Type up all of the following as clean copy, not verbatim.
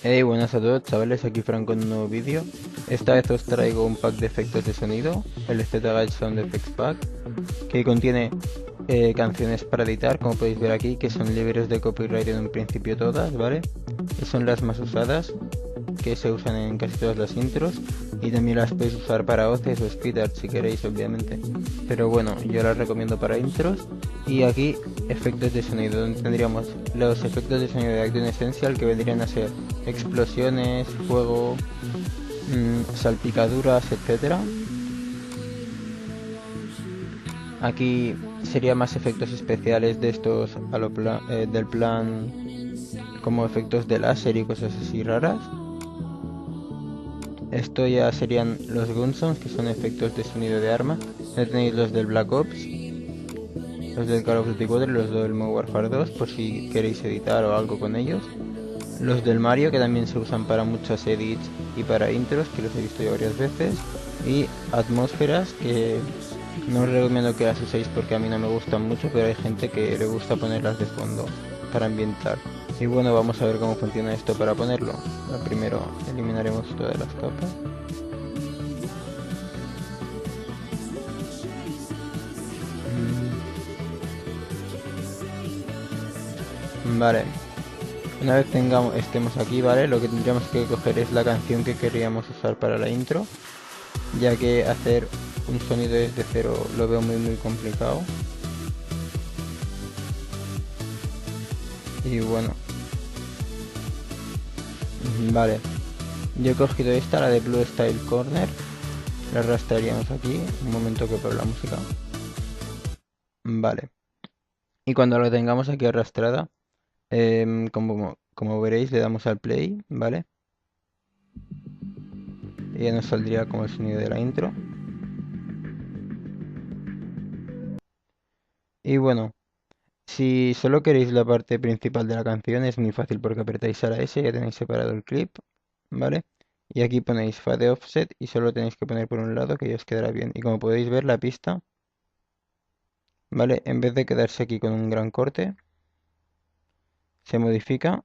Hey, buenas a todos chavales, aquí Frank con un nuevo vídeo. Esta vez os traigo un pack de efectos de sonido, el ZGAT Sound Effects Pack, que contiene canciones para editar, como podéis ver aquí, que son libres de copyright en un principio todas, ¿vale? Y son las más usadas, que se usan en casi todas las intros, y también las podéis usar para voces o speed art si queréis, obviamente. Pero bueno, yo las recomiendo para intros. Y aquí efectos de sonido, donde tendríamos los efectos de sonido de Action Essential, que vendrían a ser explosiones, fuego, salpicaduras, etcétera. Aquí sería más efectos especiales de estos del plan, como efectos de láser y cosas así raras. Esto ya serían los Gunsons, que son efectos de sonido de arma. Ya tenéis los del Black Ops, los del Call of Duty 4 y los del Modern Warfare 2, por si queréis editar o algo con ellos. Los del Mario, que también se usan para muchas edits y para intros, que los he visto yo varias veces. Y atmósferas, que no os recomiendo que las uséis porque a mí no me gustan mucho, pero hay gente que le gusta ponerlas de fondo para ambientar. Y bueno, vamos a ver cómo funciona esto para ponerlo. Primero eliminaremos todas las capas. Vale, una vez estemos aquí, ¿vale? Lo que tendríamos que coger es la canción que queríamos usar para la intro, ya que hacer un sonido desde cero lo veo muy complicado. Y bueno, vale. Yo he cogido esta, la de Blue Style Corner. La arrastraríamos aquí, un momento que por la música. Vale. Y cuando la tengamos aquí arrastrada, como veréis, le damos al play, ¿vale? Y ya nos saldría como el sonido de la intro. Y bueno, si solo queréis la parte principal de la canción, es muy fácil porque apretáis a la S y ya tenéis separado el clip, ¿vale? Y aquí ponéis Fade Offset y solo tenéis que poner por un lado que ya os quedará bien. Y como podéis ver, la pista, ¿vale? En vez de quedarse aquí con un gran corte, se modifica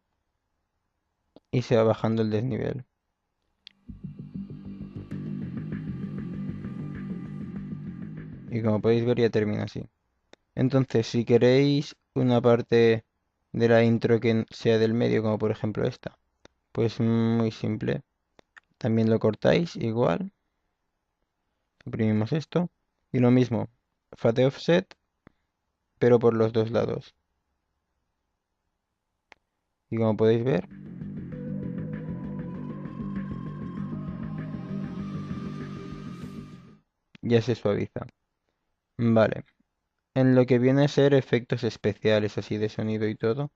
y se va bajando el desnivel. Y como podéis ver, ya termina así. Entonces, si queréis una parte de la intro que sea del medio, como por ejemplo esta, pues muy simple. También lo cortáis igual, suprimimos esto y lo mismo, fade offset, pero por los dos lados. Y como podéis ver, ya se suaviza. Vale. En lo que viene a ser efectos especiales así de sonido y todo,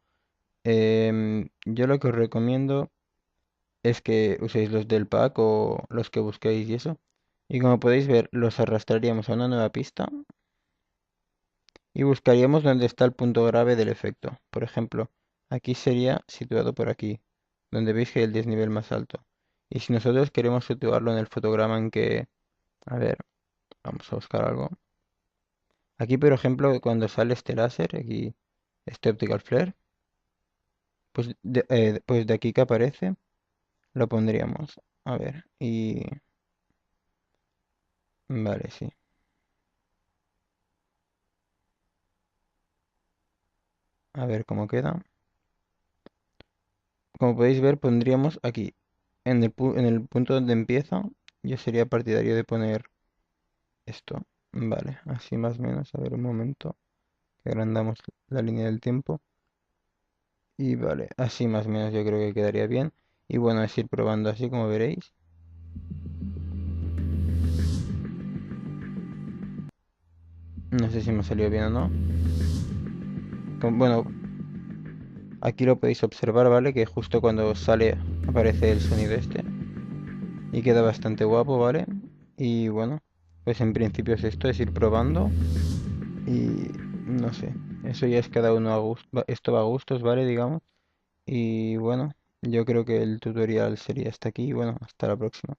yo lo que os recomiendo es que uséis los del pack o los que busquéis y eso. Y como podéis ver, los arrastraríamos a una nueva pista y buscaríamos dónde está el punto grave del efecto. Por ejemplo, aquí sería situado por aquí, donde veis que hay el desnivel más alto. Y si nosotros queremos situarlo en el fotograma en que, a ver, vamos a buscar algo. Aquí, por ejemplo, cuando sale este láser, aquí, este optical flare, pues de aquí que aparece, lo pondríamos. A ver, y... Vale, sí. A ver cómo queda. Como podéis ver, pondríamos aquí, en el punto donde empieza. Yo sería partidario de poner esto. Vale, así más o menos. A ver un momento, que agrandamos la línea del tiempo. Y vale, así más o menos yo creo que quedaría bien. Y bueno, es ir probando así como veréis. No sé si me salió bien o no. Bueno, aquí lo podéis observar, ¿vale? Que justo cuando sale aparece el sonido este. Y queda bastante guapo, ¿vale? Y bueno, pues en principio es esto, es ir probando. Y no sé, eso ya es cada uno a gusto, esto va a gustos, ¿vale? Digamos. Y bueno, yo creo que el tutorial sería hasta aquí y bueno, hasta la próxima.